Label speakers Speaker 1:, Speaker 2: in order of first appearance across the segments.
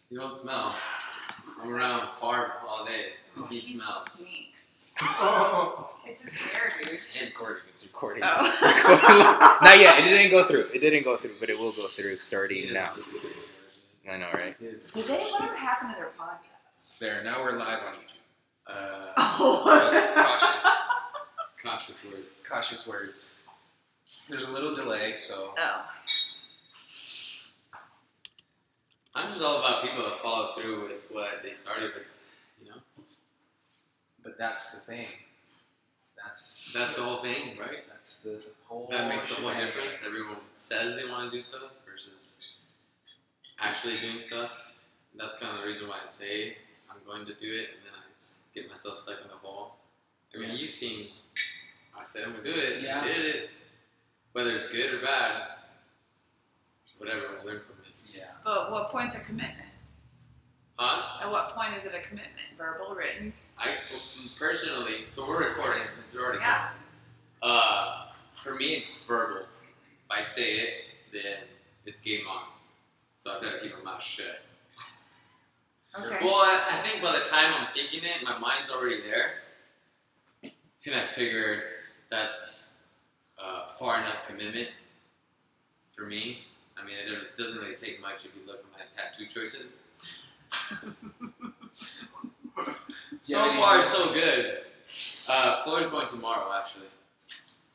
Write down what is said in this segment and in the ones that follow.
Speaker 1: You don't smell. I'm around Farb all day. He smells.
Speaker 2: Stinks. It's his hair, dude.
Speaker 3: It's recording. It's recording.
Speaker 2: Oh.
Speaker 3: Not yet. It didn't go through. But it will go through starting now. I know, right?
Speaker 2: Did they? Whatever happened to their podcast?
Speaker 3: There. Now we're live on YouTube.
Speaker 2: Oh.
Speaker 3: Cautious words. Cautious words. There's a little delay, so.
Speaker 2: Oh.
Speaker 1: I'm just all about people that follow through with what they started with, you know?
Speaker 3: But that's the thing. That's
Speaker 1: the whole thing, right?
Speaker 3: That's the whole.
Speaker 1: That makes the whole difference. Everyone says they want to do stuff versus actually doing stuff. That's kind of the reason why I say I'm going to do it, and then I just get myself stuck in the hole. I mean, you've seen. I said I'm gonna do it.
Speaker 3: Yeah.
Speaker 1: I did it. Whether it's good or bad, whatever, I learn from it.
Speaker 3: Yeah.
Speaker 2: But what point's a commitment?
Speaker 1: Huh?
Speaker 2: At what point is it a commitment? Verbal, written?
Speaker 1: I personally, so we're recording. It's already
Speaker 2: Yeah.
Speaker 1: going. For me, it's verbal. If I say it, then it's game on. So I've got to keep my mouth shut.
Speaker 2: Okay.
Speaker 1: Well, I think by the time I'm thinking it, my mind's already there. And I figure that's far enough commitment for me. I mean, it doesn't really take much if you look at my tattoo choices. So far, so good. Floor's going tomorrow, actually.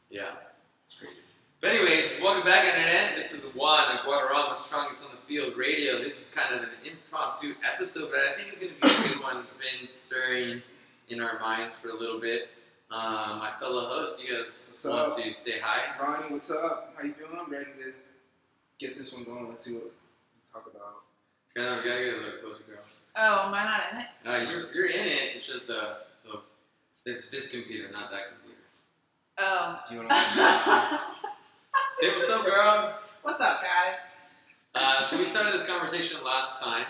Speaker 1: Yeah.
Speaker 3: It's crazy.
Speaker 1: But anyways, welcome back, Internet. This is Juan of Guadarrama, Strongest on the Field Radio. This is kind of an impromptu episode, but I think it's going to be a good one. It's been stirring in our minds for a little bit. My fellow hosts, you guys want to say hi?
Speaker 4: Ronnie, what's up? How you doing? I'm ready to get this one going. Let's see what we talk about.
Speaker 1: Girl, we gotta get a little closer, girl.
Speaker 2: Oh, am I not in it?
Speaker 1: You're in it. It's just it's this computer, not that computer.
Speaker 2: Oh.
Speaker 4: Do you want to?
Speaker 1: Say what's up, girl.
Speaker 2: What's up, guys?
Speaker 1: So we started this conversation last time.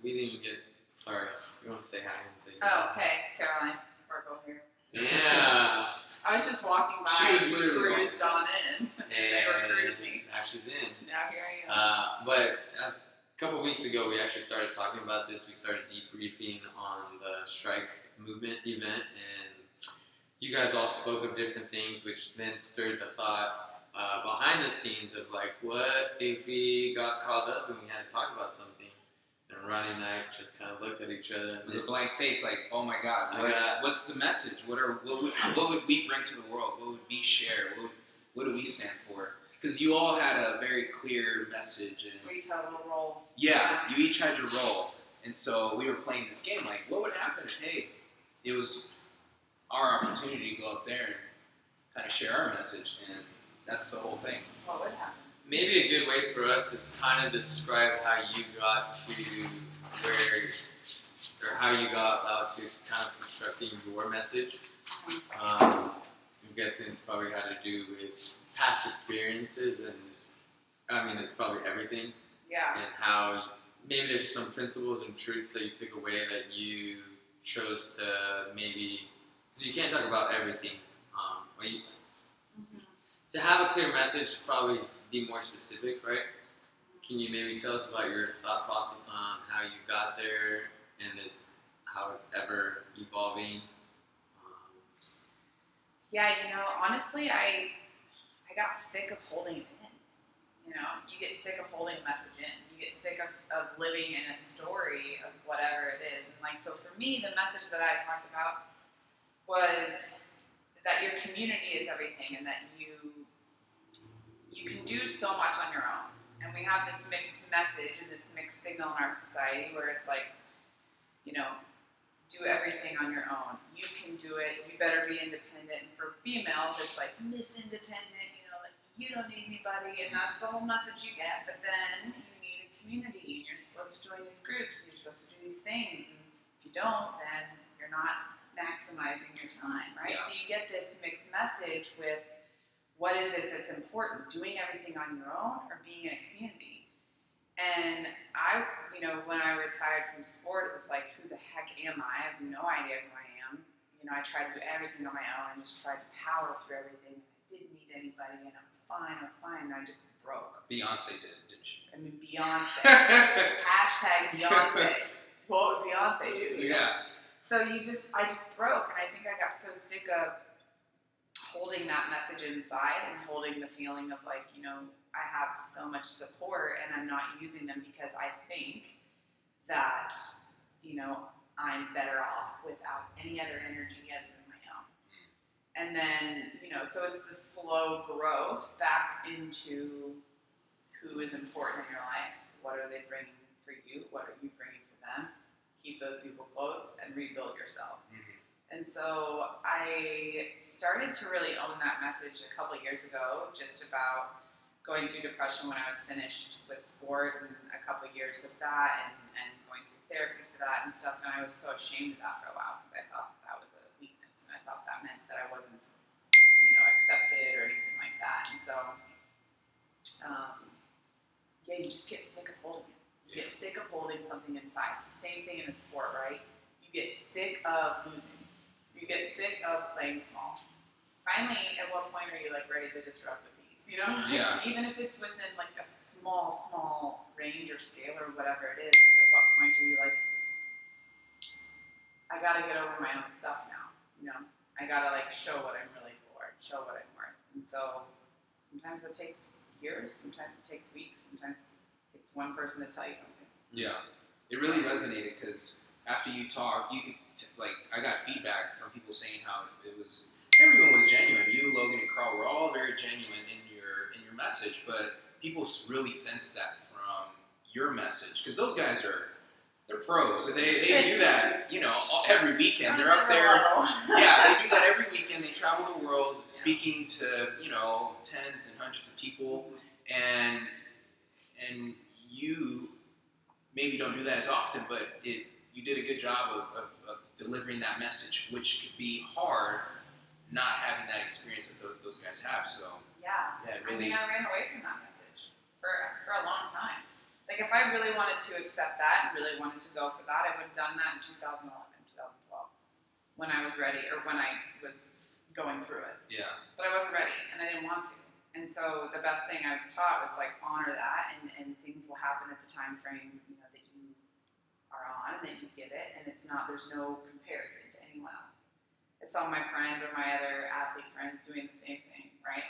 Speaker 1: We didn't even get. Sorry, you want to say hi and say.
Speaker 2: Oh, hey, Caroline. Virgo here.
Speaker 1: Yeah.
Speaker 2: I was just walking by.
Speaker 4: She was literally
Speaker 2: cruised on in. They recruited me.
Speaker 1: Now she's in.
Speaker 2: Now here I am.
Speaker 1: But a couple weeks ago, we actually started talking about this. We started debriefing on the strike movement event, and you guys all spoke of different things, which then stirred the thought behind the scenes of like, what if we got called up and we had to talk about something? And Ronnie and I just kind of looked at each other and
Speaker 3: With a blank face, like, oh my God, what's the message? What would we bring to the world? What would we share? What do we stand for? Because you all had a very clear message. And
Speaker 2: We each had a little role.
Speaker 3: yeah, you each had your role. And so we were playing this game, like, what would happen if, hey, it was our opportunity to go up there and kind of share our message, and that's the whole thing.
Speaker 2: What would happen?
Speaker 1: Maybe a good way for us is kind of describe how you got to where, or how you got about to kind of constructing your message. I'm guessing it's probably had to do with past experiences, and I mean, it's probably everything.
Speaker 2: Yeah.
Speaker 1: And how maybe there's some principles and truths that you took away that you chose to maybe, because you can't talk about everything. To have a clear message, probably be more specific, right? Can you maybe tell us about your thought process on how you got there and how it's ever evolving?
Speaker 2: Yeah, honestly, I got sick of holding it in. You get sick of holding a message in. You get sick of living in a story of whatever it is. And so for me, the message that I talked about was that your community is everything, and that you can do so much on your own. And we have this mixed message and this mixed signal in our society where it's like, do everything on your own. You can do it. You better be independent. And for females, it's like Miss Independent. Like you don't need anybody, and that's the whole message you get. But then you need a community, and you're supposed to join these groups. You're supposed to do these things, and if you don't, then you're not maximizing your time, right?
Speaker 3: Yeah.
Speaker 2: So you get this mixed message with what is it that's important, doing everything on your own or being in a community. And when I retired from sport, it was like, who the heck am I? I have no idea who I am. I tried to do everything on my own and just tried to power through everything. I didn't need anybody, and I was fine, and I just broke.
Speaker 3: Beyonce did, didn't she?
Speaker 2: I mean, Beyonce. Hashtag Beyonce. So I just broke, and I think I got so sick of holding that message inside and holding the feeling of like, I have so much support and I'm not using them because I think that, I'm better off without any other energy other than my own. And then, so it's the slow growth back into who is important in your life. What are they bringing for you? What are you bringing for them? Keep those people close and rebuild yourself. And so I started to really own that message a couple years ago, just about going through depression when I was finished with sport and a couple years of that and going through therapy for that and stuff. And I was so ashamed of that for a while because I thought that was a weakness and I thought that meant that I wasn't, accepted or anything like that. And so, you just get sick of holding it. You get sick of holding something inside. It's the same thing in a sport, right? You get sick of losing. You get sick of playing small. Finally, at what point are you ready to disrupt the peace?
Speaker 3: Yeah.
Speaker 2: Even if it's within a small range or scale or whatever it is, at what point are you I gotta get over my own stuff now. I gotta show what I'm really for, show what I'm worth. And so sometimes it takes years, sometimes it takes weeks, sometimes it takes one person to tell you something.
Speaker 3: Yeah, it really resonated because after you talk, you could I got feedback from people saying how everyone was genuine. You, Logan, and Carl were all very genuine in your message, but people really sensed that from your message because those guys they're pros. So they do that, every weekend. They're up there. Yeah, they do that every weekend. They travel the world speaking to tens and hundreds of people, and you maybe don't do that as often, but you did a good job of delivering that message, which could be hard not having that experience that those guys have. So
Speaker 2: yeah,
Speaker 3: really.
Speaker 2: I ran away from that message for a long time. If I really wanted to accept that and really wanted to go for that, I would have done that in 2011, 2012, when I was ready or when I was going through it.
Speaker 3: Yeah.
Speaker 2: But I wasn't ready, and I didn't want to. And so the best thing I was taught was honor that, and things will happen at the time frame that you are on and that you get it, and there's no comparison to anyone else. I saw my friends or my other athlete friends doing the same thing, right?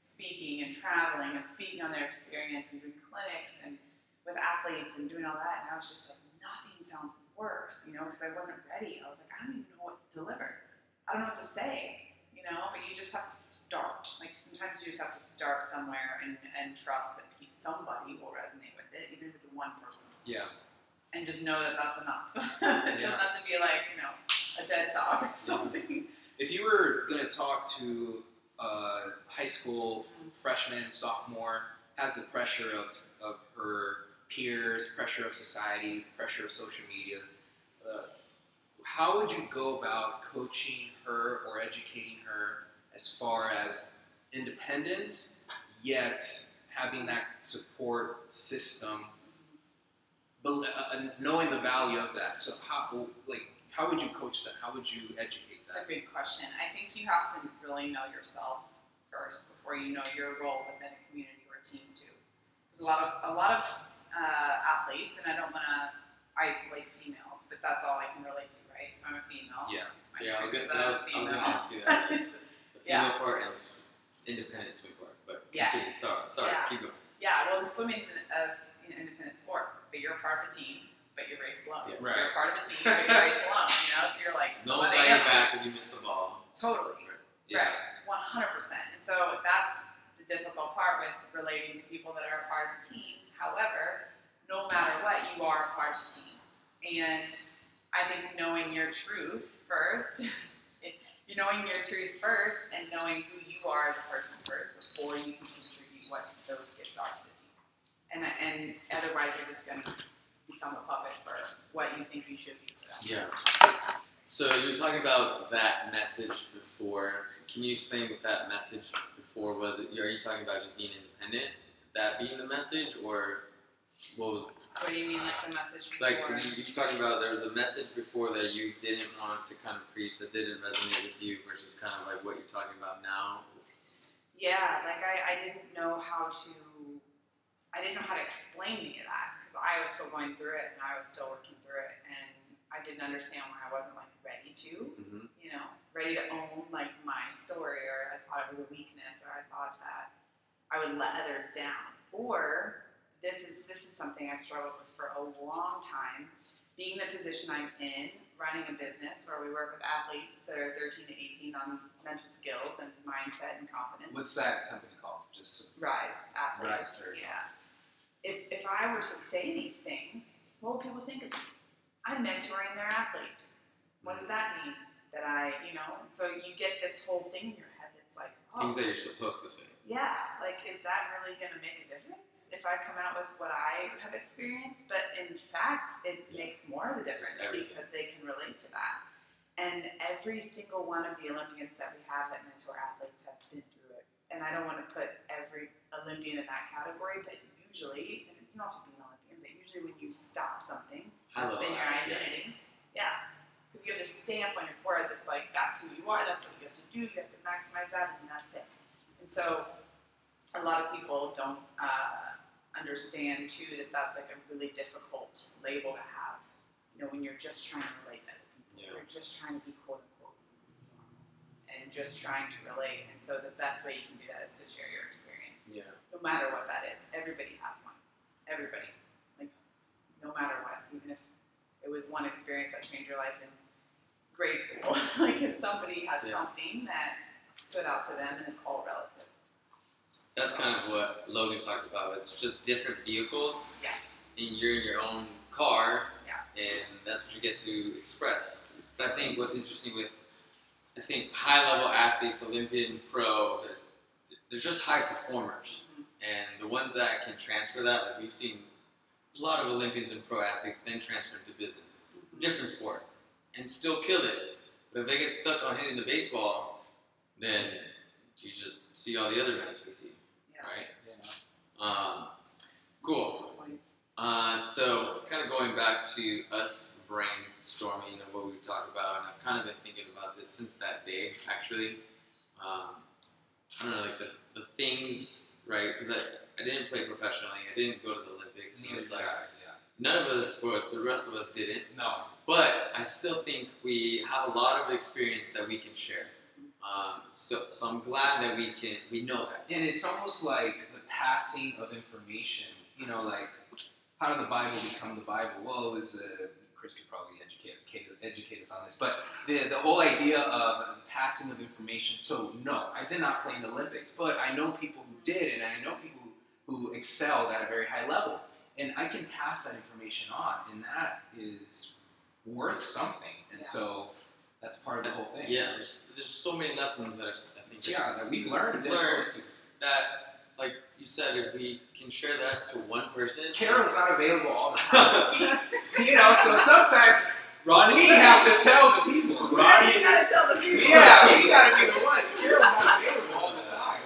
Speaker 2: Speaking and traveling and speaking on their experience and doing clinics and with athletes and doing all that, and I was just nothing sounds worse, because I wasn't ready. I was I don't even know what to deliver. I don't know what to say, but you just have to start. Sometimes you just have to start somewhere and trust that somebody will resonate with it, even if it's one person.
Speaker 3: Yeah.
Speaker 2: And just know that that's enough. It doesn't have to be a TED Talk or something.
Speaker 3: If you were going to talk to a high school freshman, sophomore, has the pressure of her peers, pressure of society, pressure of social media, how would you go about coaching her or educating her as far as independence, yet having that support system, but knowing the value of that? So how would you coach that? How would you educate that?
Speaker 2: That's a good question. I think you have to really know yourself first before you know your role within a community or a team too. There's a lot of athletes, and I don't want to isolate females, but that's all I can relate to, right? So I'm a female.
Speaker 3: Yeah.
Speaker 1: I was gonna ask you that. The female part and independent swim part, but continue. Sorry, keep going.
Speaker 2: Yeah, well, swimming is an independent sport, but you're part of a team, but you race alone.
Speaker 1: Yeah.
Speaker 3: Right.
Speaker 2: You're part of a team, but you race alone. So you're
Speaker 1: no one's got your back if you miss the ball.
Speaker 2: Totally.
Speaker 1: Yeah.
Speaker 2: Right. 100%. And so that's the difficult part with relating to people that are a part of the team. However, no matter what, you are a part of the team. And I think knowing your truth first, and knowing who you are as a person first before you can contribute what those gifts are to the team. And otherwise you're just going to become a puppet for what you think you should be for them.
Speaker 1: Yeah. So you were talking about that message before. Can you explain what that message before was? Are you talking about just being independent? That being the message, or what was?
Speaker 2: What do you mean, the message before?
Speaker 1: You talking about there was a message before that you didn't want to kind of preach, that didn't resonate with you, versus kind of what you're talking about now.
Speaker 2: Yeah, I didn't know how to explain any of that because I was still going through it and I was still working through it, and I didn't understand why I wasn't like ready to,
Speaker 1: Mhm.
Speaker 2: you know, ready to own like my story, or I thought it was a weakness, or I thought that I would let others down. Or this is something I struggled with for a long time. Being in the position I'm in, running a business where we work with athletes that are 13 to 18 on mental skills and mindset and confidence.
Speaker 3: What's that company called? Just
Speaker 2: Rise athletes.
Speaker 3: Rise, sorry.
Speaker 2: Yeah. If I were to say these things, what would people think of me? I'm mentoring their athletes. What does that mean? That I, you know, and so you get this whole thing in your head that's like, oh,
Speaker 1: Things that you're supposed to say.
Speaker 2: yeah, like, is that really going to make a difference if I come out with what I have experienced? But in fact, it makes more of a difference because they can relate to that. And every single one of the Olympians that we have that mentor athletes has been through it. And I don't want to put every Olympian in that category, but usually, and you don't have to be an Olympian, but usually when you stop something, that's been your identity. Yeah. Because you have this stamp on your forehead that's like, that's who you are, that's what you have to do, you have to maximize that, and that's it. And so a lot of people don't understand, too, that that's like a really difficult label to have, you know, when you're just trying to relate to other people. Yeah. You're just trying to be quote-unquote normal and just trying to relate. And so the best way you can do that is to share your experience.
Speaker 1: Yeah.
Speaker 2: No matter what that is. Everybody has one. Everybody. Like, no matter what. Even if it was one experience that changed your life in grade school. Like, if somebody has something that stood out to them, and it's all relative.
Speaker 1: That's kind of what Logan talked about. It's just different vehicles.
Speaker 2: Yeah.
Speaker 1: And you're in your own car.
Speaker 2: Yeah.
Speaker 1: And that's what you get to express. But I think what's interesting with, high-level athletes, Olympian, pro, they're just high performers. Mm-hmm. And the ones that can transfer that, like we've seen a lot of Olympians and pro athletes then transfer into business. Mm-hmm. Different sport. And still kill it. But if they get stuck on hitting the baseball, then you just see all the other mess we see. Right? Yeah. Cool. So kind of going back to us brainstorming and what we talked about, and I've kind of been thinking about this since that day, actually. I don't know, like the things, right? Because I didn't play professionally. I didn't go to the Olympics. So it's like none of us, or the rest of us didn't.
Speaker 3: No.
Speaker 1: But I still think we have a lot of experience that we can share. So I'm glad that we know that.
Speaker 3: And it's almost like the passing of information. You know, like, how did the Bible become the Bible? Well, it was, Chris could probably educate us on this, but the whole idea of the passing of information. So no, I did not play in the Olympics, but I know people who did, and I know people who excelled at a very high level. And I can pass that information on, and that is worth something. And so that's part of the whole thing.
Speaker 1: Yeah, there's so many lessons that I think
Speaker 3: that we've learned
Speaker 1: that, like you said, if we can share that to one person.
Speaker 3: Carol's not available all the time to speak. You know, so sometimes
Speaker 1: Ronnie,
Speaker 3: we have to tell the people.
Speaker 2: Ronnie, you gotta tell the people.
Speaker 3: Yeah, we gotta be the ones. Carol's not available all the time.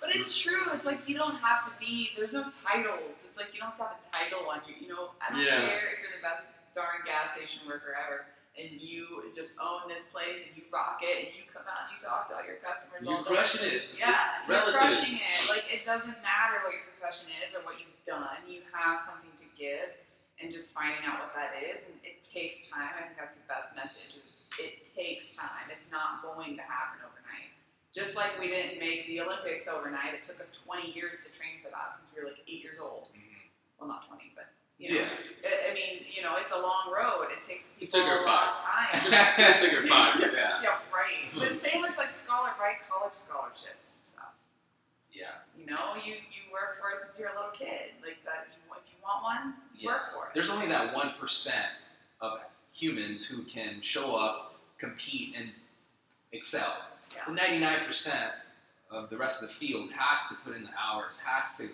Speaker 2: But it's true. It's like you don't have to be. There's no titles. It's like you don't have to have a title on you. You know, I don't care if you're the best darn gas station worker ever, and you just own this place and you rock it, and you come out and you talk to all your customers.
Speaker 1: You're crushing it.
Speaker 2: Yeah, you're crushing it. Like, it doesn't matter what your profession is or what you've done. You have something to give, and just finding out what that is. And it takes time. I think that's the best message. It takes time. It's not going to happen overnight. Just like we didn't make the Olympics overnight, it took us 20 years to train for that since we were like 8 years old. Mm-hmm. Well, not 20, but you know. Yeah. I mean, you know, it's a long road. It takes people a lot of time.
Speaker 1: It took her 5.
Speaker 2: Yeah, right. But same with like college scholarships and stuff.
Speaker 3: Yeah.
Speaker 2: You know, you work for it since you're a little kid. Like that. If you want one, work for it.
Speaker 3: There's only that 1% of humans who can show up, compete, and excel. Yeah. The 99% of the rest of the field has to put in the hours, has to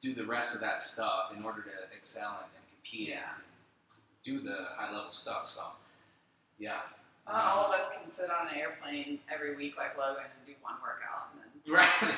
Speaker 3: do the rest of that stuff in order to excel and compete and do the high-level stuff. So,
Speaker 2: all of us can sit on an airplane every week like Logan and do one workout. And then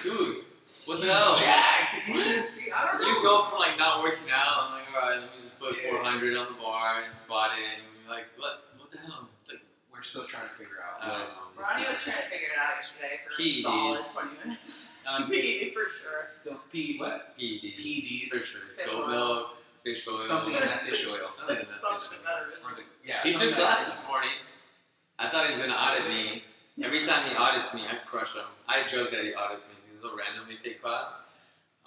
Speaker 1: Dude, what the hell?
Speaker 3: Jacked. You should see. I don't know.
Speaker 1: You go from like not working out, I'm like, all right, let me just put 400 on the bar and squat it, and you're like, what the hell? Like,
Speaker 3: we're still trying to figure out.
Speaker 2: Ronnie was trying to figure it out yesterday for
Speaker 1: PEDs.
Speaker 2: a solid 20 minutes. PED for sure.
Speaker 3: Still what?
Speaker 1: PEDs.
Speaker 3: PEDs.
Speaker 1: For sure. Goat milk, fish oil.
Speaker 3: Something in that fish oil.
Speaker 1: Something in that fish oil.
Speaker 3: Or the
Speaker 1: He
Speaker 3: something
Speaker 1: took
Speaker 3: like
Speaker 1: class
Speaker 3: that.
Speaker 1: this morning. I thought he was gonna audit me. Every time he audits me, I crush him. I joke that he audits me. He's so randomly take class,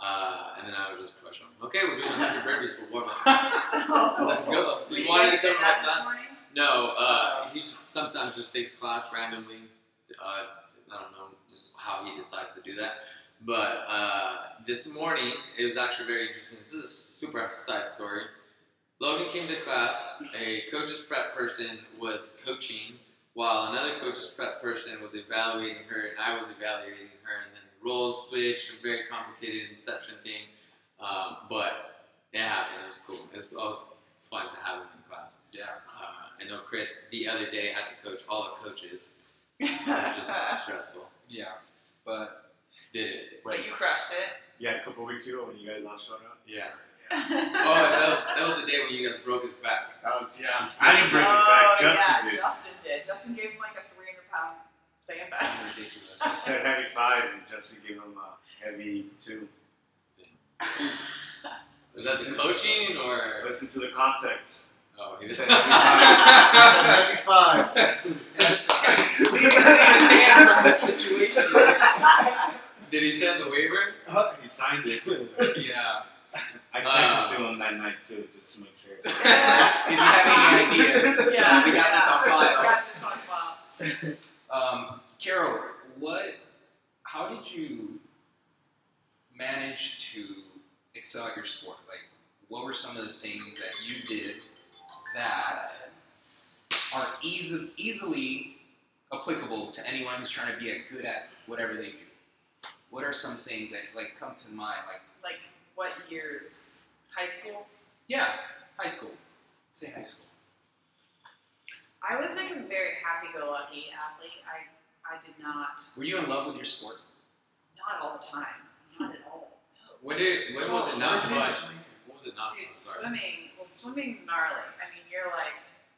Speaker 1: and then I would just crush him. Okay, we're doing 100 burpees for warm up. Let's go.
Speaker 2: Did
Speaker 1: He
Speaker 2: you
Speaker 1: wanted
Speaker 2: guys
Speaker 1: to
Speaker 2: do
Speaker 1: come to my
Speaker 2: that this
Speaker 1: class.
Speaker 2: morning?
Speaker 1: No, he sometimes just takes class randomly. I don't know just how he decides to do that. But this morning, it was actually very interesting. This is a super side story. Logan came to class. A coach's prep person was coaching, while another coach's prep person was evaluating her, and I was evaluating her. And then the roles switched, a very complicated inception thing. But it happened. It was cool. It was always fun to have him in class.
Speaker 3: Yeah.
Speaker 1: I know Chris the other day had to coach all the coaches. It was just stressful.
Speaker 3: Yeah. But
Speaker 1: Did it?
Speaker 2: But you crushed it.
Speaker 5: Yeah, a couple of weeks ago when you guys all showed up.
Speaker 1: Yeah. Oh, that was the day when you guys broke his back.
Speaker 5: That was, yeah.
Speaker 1: You
Speaker 5: I didn't break his back. Justin
Speaker 2: yeah,
Speaker 5: did.
Speaker 2: Justin did. Justin gave him like a 300-pound sandbag.
Speaker 3: something ridiculous.
Speaker 5: I said heavy 5 and Justin gave him a heavy 2.
Speaker 1: Was that the coaching or?
Speaker 5: Listen to the context.
Speaker 1: Oh, he
Speaker 5: He
Speaker 1: did.
Speaker 5: said heavy 5. He said heavy 5.
Speaker 3: Leave his hand from that situation.
Speaker 1: Did he send the waiver?
Speaker 5: He signed it.
Speaker 3: Yeah.
Speaker 5: I texted to him that night too, just to make sure.
Speaker 3: If you have any ideas, just, we got this on file.
Speaker 2: Got this on file.
Speaker 3: Carol, how did you manage to excel at your sport? Like, what were some of the things that you did that are easily applicable to anyone who's trying to be good at whatever they do? What are some things that come to mind?
Speaker 2: Like what years? High school?
Speaker 3: Yeah, high school. Say high school.
Speaker 2: I was like a very happy-go-lucky athlete. I did not,
Speaker 3: Were you in love with your sport?
Speaker 2: not all the time. Not at all. No.
Speaker 1: When was it not fun? When was it not
Speaker 2: Dude,
Speaker 1: fun? Sorry.
Speaker 2: swimming's gnarly. I mean, you're like,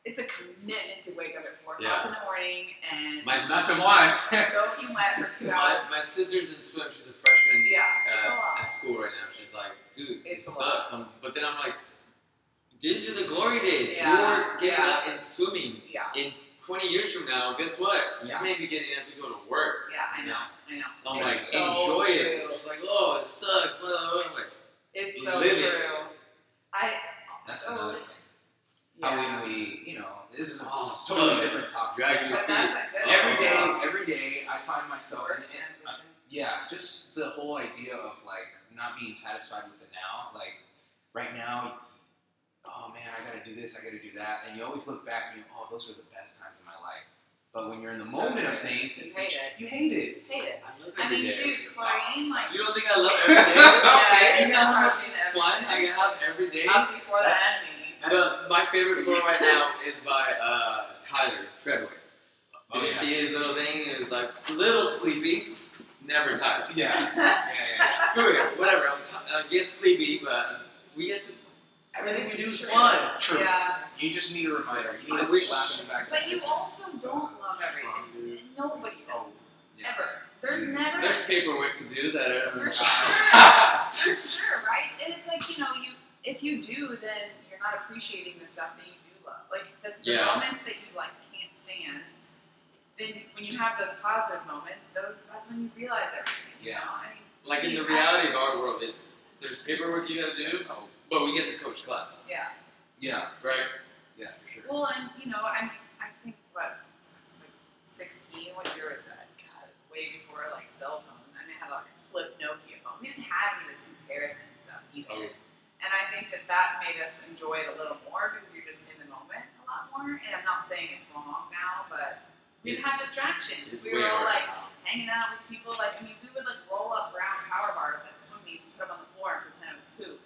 Speaker 2: it's a commitment to wake up at 4 o'clock
Speaker 1: Yeah.
Speaker 2: in the morning and
Speaker 1: My
Speaker 3: Not some wine.
Speaker 2: soaking wet for 2 hours.
Speaker 1: My sister's in swim. She's a freshman
Speaker 2: Yeah, it's a lot.
Speaker 1: at school right now. She's like, dude,
Speaker 2: It's
Speaker 1: it
Speaker 2: a lot.
Speaker 1: sucks. But then I'm like, these are the glory days.
Speaker 2: Yeah,
Speaker 1: You're getting
Speaker 2: yeah.
Speaker 1: up and swimming.
Speaker 2: Yeah,
Speaker 1: In 20 years from now, guess what?
Speaker 2: Yeah.
Speaker 1: You may be getting up to go to work.
Speaker 2: yeah, I know.
Speaker 1: I'm
Speaker 2: It's
Speaker 1: like,
Speaker 2: so
Speaker 1: enjoy it.
Speaker 2: true.
Speaker 1: It's like, oh, it sucks. Blah, blah, blah. I'm like,
Speaker 2: It's
Speaker 1: You
Speaker 2: so
Speaker 1: live
Speaker 2: true.
Speaker 1: it.
Speaker 3: That's
Speaker 2: so,
Speaker 3: another thing.
Speaker 2: yeah.
Speaker 3: How we, this is a
Speaker 1: Oh,
Speaker 3: totally
Speaker 1: so
Speaker 3: different topic.
Speaker 1: dragging your
Speaker 2: But
Speaker 1: feet.
Speaker 2: that's a good
Speaker 3: Every day, I find myself,
Speaker 2: Work
Speaker 3: and
Speaker 2: transition.
Speaker 3: yeah, just the whole idea of not being satisfied with the now. Like right now, oh man, I gotta do this, I gotta do that, and you always look back and oh, those were the best times of my life. But when you're in the moment of things,
Speaker 2: You hate it.
Speaker 3: you hate it.
Speaker 2: Hate it.
Speaker 1: I love
Speaker 2: I
Speaker 1: every
Speaker 2: mean,
Speaker 1: day.
Speaker 2: dude, Clarine, like,
Speaker 1: You don't think I love every day?
Speaker 2: yeah,
Speaker 1: You
Speaker 2: you're
Speaker 1: know how much
Speaker 2: crushing every
Speaker 1: fun I
Speaker 2: day.
Speaker 1: have every day?
Speaker 2: Up before the
Speaker 3: That's-
Speaker 2: enemy.
Speaker 1: But my favorite quote right now is by Tyler Treadway. Did
Speaker 3: Oh,
Speaker 1: you
Speaker 3: yeah.
Speaker 1: see his little thing? It was like, little sleepy, never tired.
Speaker 3: Yeah.
Speaker 1: Screw it, whatever. I get sleepy, but we get to. Everything we do is fun.
Speaker 3: True.
Speaker 2: Yeah.
Speaker 3: You just need a reminder. You need
Speaker 1: I
Speaker 3: a
Speaker 1: wish-
Speaker 3: slap in the back of the
Speaker 2: But you
Speaker 3: head.
Speaker 2: also don't love everything. Nobody does.
Speaker 3: Yeah.
Speaker 2: Ever. There's never.
Speaker 1: There's paperwork to do that.
Speaker 2: For sure. For sure, right? And it's like, if you do, then you're not appreciating the stuff that you do love. Like the
Speaker 1: Yeah.
Speaker 2: moments that you can't stand. Then when you have those positive moments, that's when you realize everything. You
Speaker 3: Yeah.
Speaker 2: know? I mean,
Speaker 1: Like in the reality of our world, there's paperwork you gotta do, but we get to coach class,
Speaker 2: Yeah.
Speaker 3: Yeah.
Speaker 1: right?
Speaker 3: Yeah, for sure.
Speaker 2: Well, and I think what I was like 16. What year was that? God, it was way before cell phone. I mean, I had a flip Nokia phone. We didn't have any of this comparison stuff either.
Speaker 1: Okay.
Speaker 2: And I think that made us enjoy it a little more because you're just in the moment a lot more. And I'm not saying it's wrong now, but we didn't have distractions.
Speaker 1: It's
Speaker 2: We
Speaker 1: way
Speaker 2: were all
Speaker 1: harder
Speaker 2: like
Speaker 1: now.
Speaker 2: hanging out with people. We would roll up brown power bars at swim meets and put them on the floor and pretend it was poop.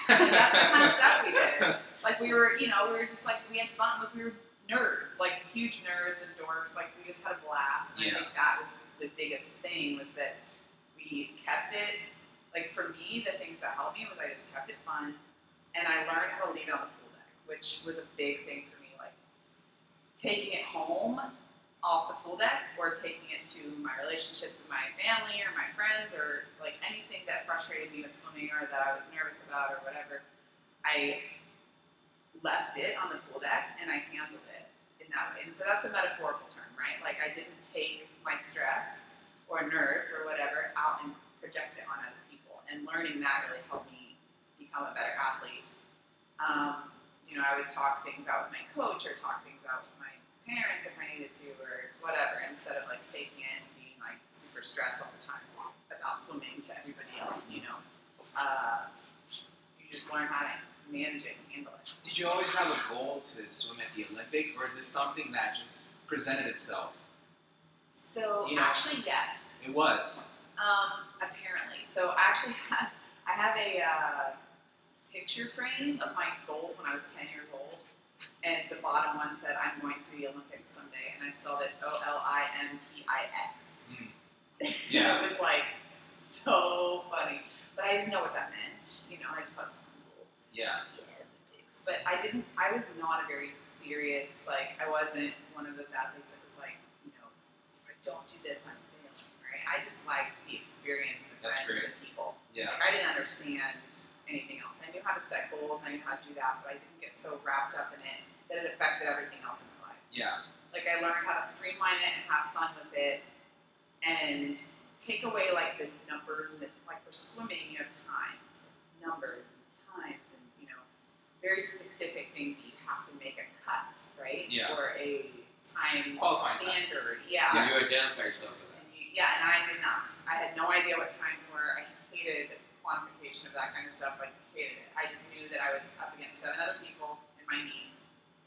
Speaker 2: That's the kind of stuff we did. We were just we had fun. We were nerds, huge nerds and dorks. We just had a blast. And
Speaker 3: Yeah.
Speaker 2: I think that was the biggest thing was that we kept it. For me, the things that helped me was I just kept it fun, and I learned how to leave it on the pool deck, which was a big thing for me. Taking it home off the pool deck, or taking it to my relationships with my family or my friends, or anything that frustrated me with swimming or that I was nervous about or whatever. I left it on the pool deck and I handled it. that way. And so that's a metaphorical term, right? Like I didn't take my stress or nerves or whatever out and project it on other people. And learning that really helped me become a better athlete. I would talk things out with my coach or talk things out with my parents if I needed to or whatever, instead of like taking it and being like super stressed all the time about swimming to everybody else, You just learn how to manage it and handle it.
Speaker 3: Did you always have a goal to swim at the Olympics, or is this something that just presented itself?
Speaker 2: So actually, yes.
Speaker 3: It was.
Speaker 2: Apparently. So I actually I have a picture frame of my goals when I was 10 years old, and the bottom one said, "I'm going to the Olympics someday," and I spelled it Olympix.
Speaker 3: Yeah.
Speaker 2: It was like so funny, but I didn't know what that meant. I just thought it was cool.
Speaker 3: Yeah.
Speaker 2: Olympics. But I was not a very serious, like, I wasn't one of those athletes that was like, if I don't do this, I'm failing, right? I just liked the experience and the
Speaker 3: That's
Speaker 2: friends
Speaker 3: great.
Speaker 2: and the people.
Speaker 3: Yeah.
Speaker 2: Like, I didn't understand anything else. I knew how to set goals, I knew how to do that, but I didn't get so wrapped up in it that it affected everything else in my life.
Speaker 3: Yeah.
Speaker 2: Like, I learned how to streamline it and have fun with it and take away, like, the numbers and like, for swimming, you have times, numbers and times and, very specific things that you have to make a cut, right?
Speaker 3: Yeah.
Speaker 2: Or a time
Speaker 3: Qualifying
Speaker 2: standard.
Speaker 3: time.
Speaker 2: Yeah.
Speaker 1: And you identify yourself with that.
Speaker 2: And I did not. I had no idea what times were. I hated quantification of that kind of stuff. Like, hated it. I just knew that I was up against 7 other people in my meet,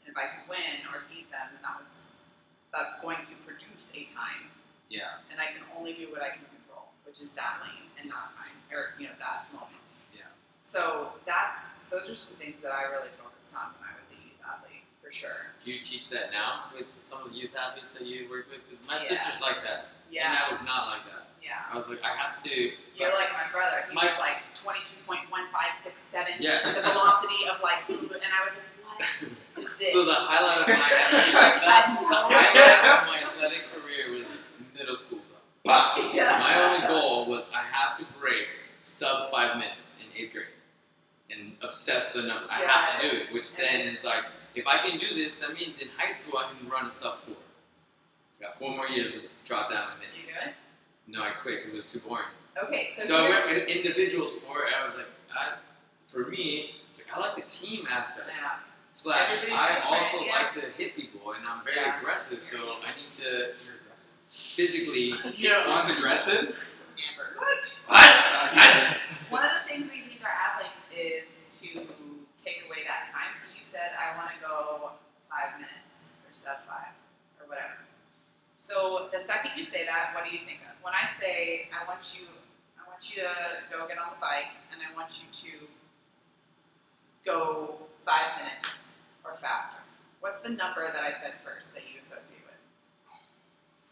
Speaker 2: and if I could win or beat them, then that's going to produce a time.
Speaker 3: Yeah.
Speaker 2: And I can only do what I can control, which is that lane and that time, or that moment.
Speaker 3: Yeah.
Speaker 2: So those are some things that I really focused on when I was a youth athlete, for sure.
Speaker 1: Do you teach that now with some of the youth athletes that you work with? Because my
Speaker 2: Yeah.
Speaker 1: sister's like that,
Speaker 2: Yeah.
Speaker 1: and I was not like that.
Speaker 2: Yeah.
Speaker 1: I was like, I have to.
Speaker 2: You're like my brother. He
Speaker 1: My-
Speaker 2: was like 22.1567.
Speaker 1: Yes.
Speaker 2: The velocity of like, and I was like, what is this?
Speaker 1: So the highlight of my highlight of my athletic career was middle school. Though. Pop.
Speaker 2: Yeah.
Speaker 1: My only goal was I have to break sub 5 minutes in 8th grade, and obsess with the number. I have to do it, which then is like, if I can do this, that means in high school I can run a sub 4. Got 4 more years to drop down a
Speaker 2: Did
Speaker 1: minute.
Speaker 2: you do it?
Speaker 1: No, I quit because it was too boring.
Speaker 2: Okay, so
Speaker 1: So I
Speaker 2: here's-
Speaker 1: went with individual sport. I was like, for me, it's like I like the team aspect.
Speaker 2: Yeah.
Speaker 1: Slash,
Speaker 2: Everybody's
Speaker 1: I
Speaker 2: different,
Speaker 1: also
Speaker 2: yeah.
Speaker 1: like to hit people, and I'm very
Speaker 2: Yeah.
Speaker 1: aggressive. So I need to
Speaker 3: You're aggressive.
Speaker 1: physically.
Speaker 3: Someone's aggressive?
Speaker 2: Never.
Speaker 3: What?
Speaker 2: One of the things we teach our athletes is to take away that time. So you said, I want to go 5 minutes or sub 5 or whatever. So the second you say that, what do you think of? When I say, I want you to go get on the bike and I want you to go 5 minutes or faster. What's the number that I said first that you associate with?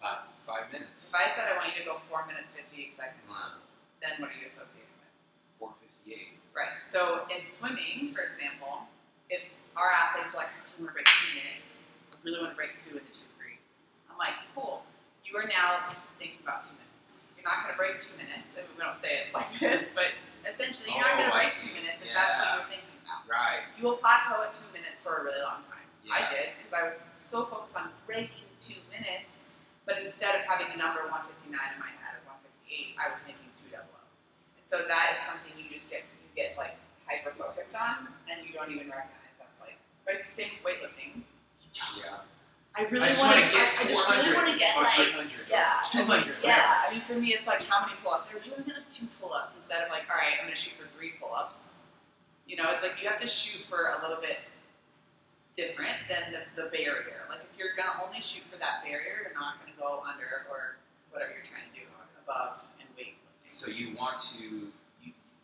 Speaker 3: 5 minutes.
Speaker 2: If I said I want you to go 4 minutes 58 seconds,
Speaker 1: Wow.
Speaker 2: then what are you associating with?
Speaker 3: 4:58.
Speaker 2: Right. So in swimming, for example, if our athletes are like, I really want to break 2 minutes, I really want to break 2 into 2:3. I'm like, cool. You are now thinking about 2 minutes. You're not going to break 2 minutes. I mean, we don't say it like this, but essentially, you're not going to
Speaker 3: Oh, I
Speaker 2: break
Speaker 3: see.
Speaker 2: 2 minutes if that's what
Speaker 3: Yeah.
Speaker 2: you're thinking about.
Speaker 3: Right.
Speaker 2: You will plateau at 2 minutes for a really long time. I
Speaker 3: Yeah.
Speaker 2: did, because I was so focused on breaking 2 minutes, but instead of having the number 159 in my head or 158, I was thinking 200. And so that is something you get like hyper focused on, and you don't even recognize that's like same with weightlifting.
Speaker 3: Yeah.
Speaker 2: I really
Speaker 3: I just
Speaker 2: want
Speaker 3: wanna
Speaker 2: to
Speaker 3: get
Speaker 2: I just really
Speaker 3: 400
Speaker 2: want to get
Speaker 3: or
Speaker 2: like
Speaker 3: 300 or
Speaker 2: yeah
Speaker 3: 200.
Speaker 2: yeah. I mean, for me, it's like how many pull-ups. I was really gonna 2 pull-ups instead of like, all right, I'm gonna shoot for 3 pull-ups. It's like you have to shoot for a little bit different than the barrier. Like if you're gonna only shoot for that barrier, you're not gonna go under or whatever you're trying to do above and weightlifting.
Speaker 3: So you want to.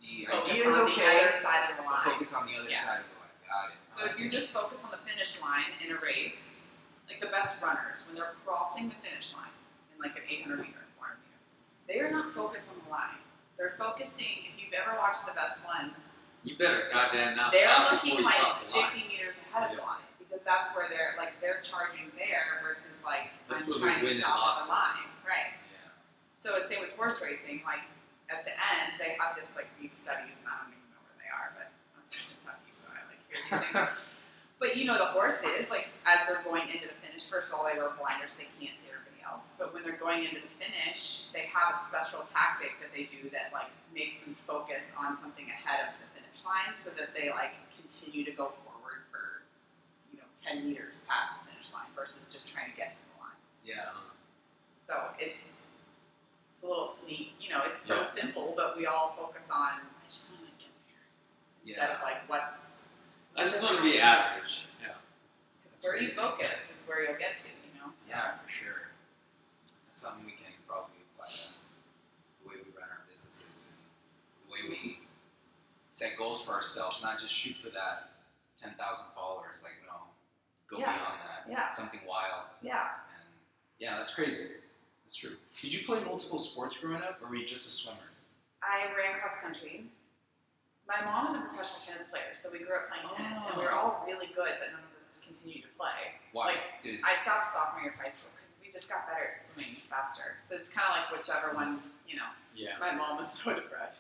Speaker 3: The
Speaker 2: Focus
Speaker 3: idea is
Speaker 2: on
Speaker 3: okay.
Speaker 2: the other side of the
Speaker 3: but
Speaker 2: line.
Speaker 3: focus on the other
Speaker 2: Yeah.
Speaker 3: side of the line. Got it.
Speaker 2: So if you're just focused on the finish line in a race, like the best runners, when they're crossing the finish line in like an 800 meter, 400 meter, they are not focused on the line. They're focusing, if you've ever watched the best ones,
Speaker 1: You better goddamn not
Speaker 2: they're
Speaker 1: stop before
Speaker 2: looking
Speaker 1: you
Speaker 2: like
Speaker 1: cross the line.
Speaker 2: 50 meters ahead of the line because that's where they're charging there versus like
Speaker 1: That's
Speaker 2: I'm
Speaker 1: where the
Speaker 2: trying
Speaker 1: win
Speaker 2: to
Speaker 1: and
Speaker 2: stop at the
Speaker 1: loss is.
Speaker 2: line. Right.
Speaker 3: Yeah.
Speaker 2: So it's same with horse racing. Like at the end, they have this like these studies, and I don't even know where they are, but I'm from Kentucky, so I like hear these things. But you know the horses, like as they're going into the finish, first of all they wear blinders, they can't see everybody else. But when they're going into the finish, they have a special tactic that they do that like makes them focus on something ahead of the finish line, so that they like continue to go forward for 10 meters past the finish line versus just trying to get to the line.
Speaker 3: Yeah.
Speaker 2: So it's a little sneak, it's so simple, but we all focus on I just want to get there instead
Speaker 3: Yeah.
Speaker 2: of like what's.
Speaker 1: I just want to be average. Yeah.
Speaker 2: Where you focus is where you'll get to, So.
Speaker 3: Yeah, for sure. That's something we can probably apply to the way we run our businesses and the way we set goals for ourselves, not just shoot for that 10,000 followers, like, go
Speaker 2: Yeah.
Speaker 3: beyond that.
Speaker 2: Yeah.
Speaker 3: Something wild.
Speaker 2: Yeah.
Speaker 3: And yeah, that's crazy. That's true. Did you play multiple sports growing up, or were you just a swimmer?
Speaker 2: I ran cross country. My mom was a professional tennis player, so we grew up playing tennis, and we were all really good, but none of us continued to play.
Speaker 3: Why?
Speaker 2: Like, I stopped sophomore year of high school because we just got better at swimming faster. So it's kind of like whichever one,
Speaker 1: Yeah.
Speaker 2: My mom was so depressed.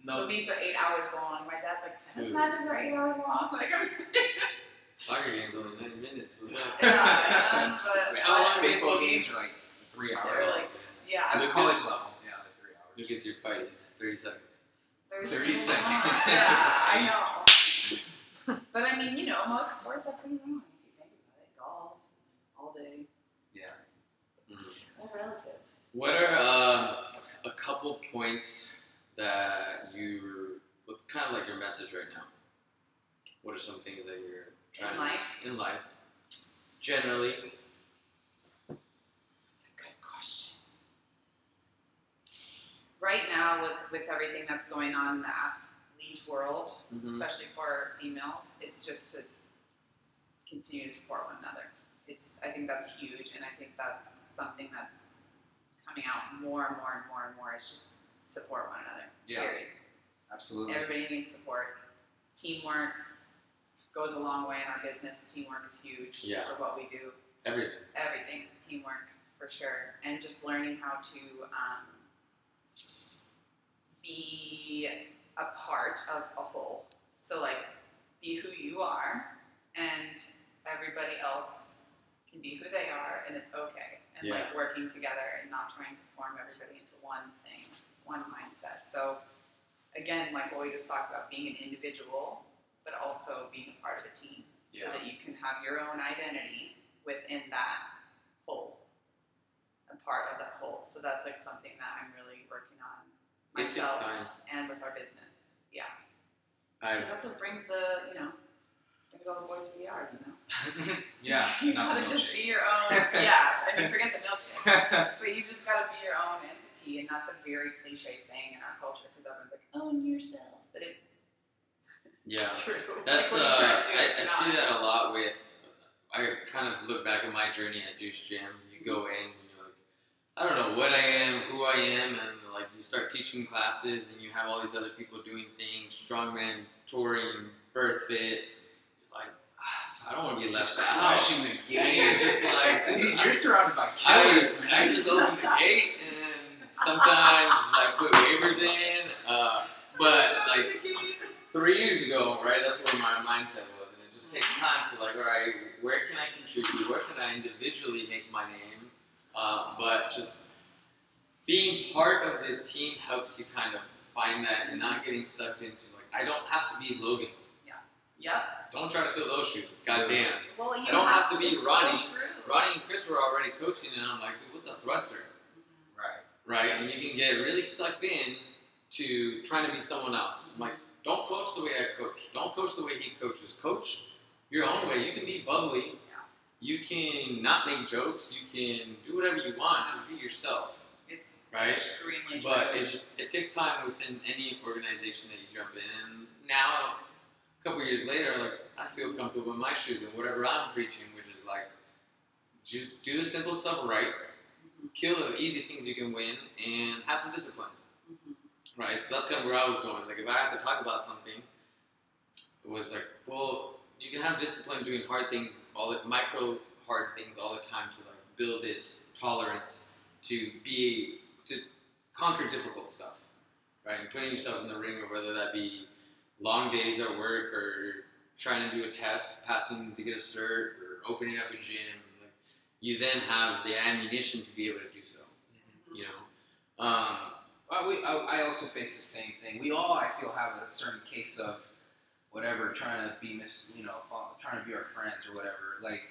Speaker 3: No.
Speaker 2: Swimmings are 8 hours long. My dad's like, tennis
Speaker 1: Dude.
Speaker 2: matches are 8 hours long. Like,
Speaker 1: Soccer games only 90 minutes. What's up?
Speaker 2: yeah, but
Speaker 3: Wait, how long
Speaker 2: but
Speaker 3: baseball games are like 3
Speaker 2: They're
Speaker 3: hours?
Speaker 2: like, yeah.
Speaker 3: At the college level, yeah, like 3 hours.
Speaker 1: Lucas, you're fighting. 30 seconds.
Speaker 3: 30 seconds.
Speaker 2: Yeah, I know. But I mean, most sports are pretty long if you think about it. Golf, all day,
Speaker 3: Yeah.
Speaker 2: all relative.
Speaker 1: What are a couple points that what's kind of like your message right now? What are some things that you're trying in life? Generally.
Speaker 2: That's a good question. Right now, with everything that's going on in the athlete world, especially for females, it's just to continue to support one another. I think that's huge, and I think that's something that's coming out more and more and more and more. It's just support one another.
Speaker 3: Yeah.
Speaker 2: Period.
Speaker 3: Absolutely.
Speaker 2: Everybody needs support. Teamwork goes a long way in our business. Teamwork is huge for what we do.
Speaker 1: Everything.
Speaker 2: Teamwork for sure, and just learning how to be a part of a whole. So like, be who you are, and everybody else can be who they are, and it's okay. And like working together and not trying to form everybody into one thing, one mindset. So again, like what we just talked about, being an individual, but also being a part of a team, so that you can have your own identity within that whole, a part of that whole. So that's like something that I'm really working on
Speaker 1: It takes
Speaker 2: myself
Speaker 1: time.
Speaker 2: and with our business. Yeah,
Speaker 1: I
Speaker 2: 'cause that's what brings the brings all the boys to the yard.
Speaker 3: Yeah.
Speaker 2: You
Speaker 3: not
Speaker 2: gotta
Speaker 3: the
Speaker 2: just
Speaker 3: milkshake.
Speaker 2: be your own. Yeah, I mean, forget the milkshake. But you just gotta be your own entity, and that's a very cliche saying in our culture because everyone's like, own yourself, but it's
Speaker 1: yeah.
Speaker 2: true.
Speaker 1: That's
Speaker 2: Like, what you try to do,
Speaker 1: I
Speaker 2: it's
Speaker 1: see
Speaker 2: not.
Speaker 1: that a lot with. I kind of look back at my journey at Douche Gym. You go in and you're like, I don't know what I am, who I am, and like you start teaching classes and you have all these other people doing things, strongman, touring, birth fit. Like, I don't want to be left
Speaker 3: Just
Speaker 1: out.
Speaker 3: crushing the game.
Speaker 1: Just like,
Speaker 3: Dude, you're surrounded by
Speaker 1: I
Speaker 3: killers, man.
Speaker 1: I just open the gate and sometimes I put waivers in, but like 3 years ago, right, that's where my mindset was, and it just takes time to like, all right, where can I contribute, where can I individually make my name, but just being part of the team helps you kind of find that and not getting sucked into like, I don't have to be Logan.
Speaker 2: Yep.
Speaker 1: Don't try to fill those shoes. Goddamn.
Speaker 2: Well, you
Speaker 1: I don't have to be
Speaker 2: it's
Speaker 1: Ronnie.
Speaker 2: So true.
Speaker 1: Ronnie and Chris were already coaching, and I'm like, dude, what's a thruster?
Speaker 3: Right.
Speaker 1: Right? And you can get really sucked in to trying to be someone else. I'm like, don't coach the way I coach. Don't coach the way he coaches. Coach your own way. You can be bubbly. You can not make jokes. You can do whatever you want. Just be yourself.
Speaker 2: It's
Speaker 1: Right?
Speaker 2: extremely
Speaker 1: But
Speaker 2: true.
Speaker 1: it takes time within any organization that you jump in. And now, a couple years later, like I feel comfortable in my shoes and whatever I'm preaching, which is like, just do the simple stuff right, kill the easy things you can win, and have some discipline. Right? So that's kind of where I was going. Like if I have to talk about something, it was like, well, you can have discipline doing hard things, all the micro hard things all the time to like build this tolerance to conquer difficult stuff, right? And putting yourself in the ring, or whether that be long days at work or trying to do a test, passing to get a cert, or opening up a gym, like, you then have the ammunition to be able to do so. You know.
Speaker 3: I also face the same thing. We all, I feel, have a certain case of whatever, trying to be trying to be our friends or whatever. Like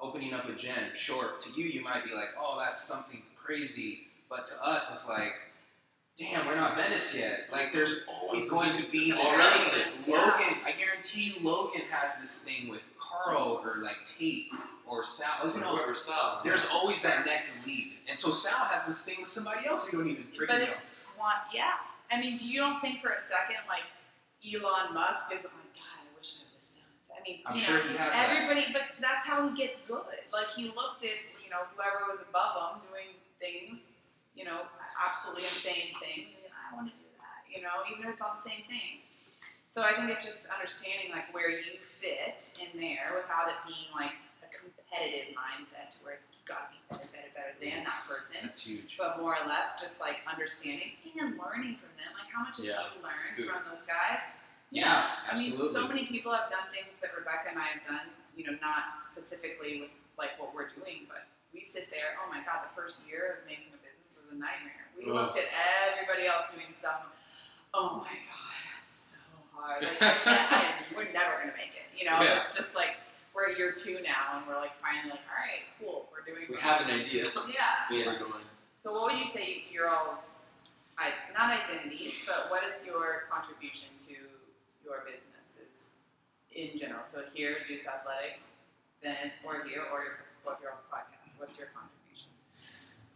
Speaker 3: opening up a gym. Sure, to you, you might be like, oh, that's something crazy, but to us, it's like, damn, we're not Venice yet. Like, there's always going to be this
Speaker 1: Already.
Speaker 3: thing. Logan, I guarantee you, Logan has this thing with Carl or like Tate or Sal. You know,
Speaker 1: Whoever saw.
Speaker 3: there's always that next lead, and so Sal has this thing with somebody else we don't even freaking
Speaker 2: But
Speaker 3: know.
Speaker 2: it's yeah. I mean, you don't think for a second like Elon Musk is, oh my god, I wish I was done. I mean,
Speaker 3: I'm
Speaker 2: you
Speaker 3: sure
Speaker 2: know,
Speaker 3: he has that.
Speaker 2: everybody, but that's how he gets good. Like he looked at whoever was above him doing things, absolutely insane things, and I want to do that. Even if it's on the same thing. So I think it's just understanding like where you fit in there without it being like a competitive mindset to where it's got to be better than that person.
Speaker 3: That's huge.
Speaker 2: But more or less just like understanding and learning from them. Like how much have
Speaker 1: Yeah,
Speaker 2: you learned
Speaker 1: too.
Speaker 2: from those guys?
Speaker 3: Yeah,
Speaker 2: I mean,
Speaker 3: absolutely.
Speaker 2: so many people have done things that Rebecca and I have done, not specifically with like what we're doing, but we sit there, oh my god, the first year of making a business was a nightmare. We
Speaker 1: Ugh.
Speaker 2: looked at everybody else doing stuff, and, oh my god, that's so hard. Like, we're never gonna make it.
Speaker 3: Yeah.
Speaker 2: It's just like we're at year 2 now, and we're like finally like, all right, cool, we're doing.
Speaker 1: We
Speaker 2: something.
Speaker 1: have an idea
Speaker 2: Yeah.
Speaker 1: where we're going.
Speaker 2: So what would you say your all's, not identities, but what is your contribution to your businesses in general? So here, Juice Athletics, Venice, or here, or both your all's podcast. What's your contribution?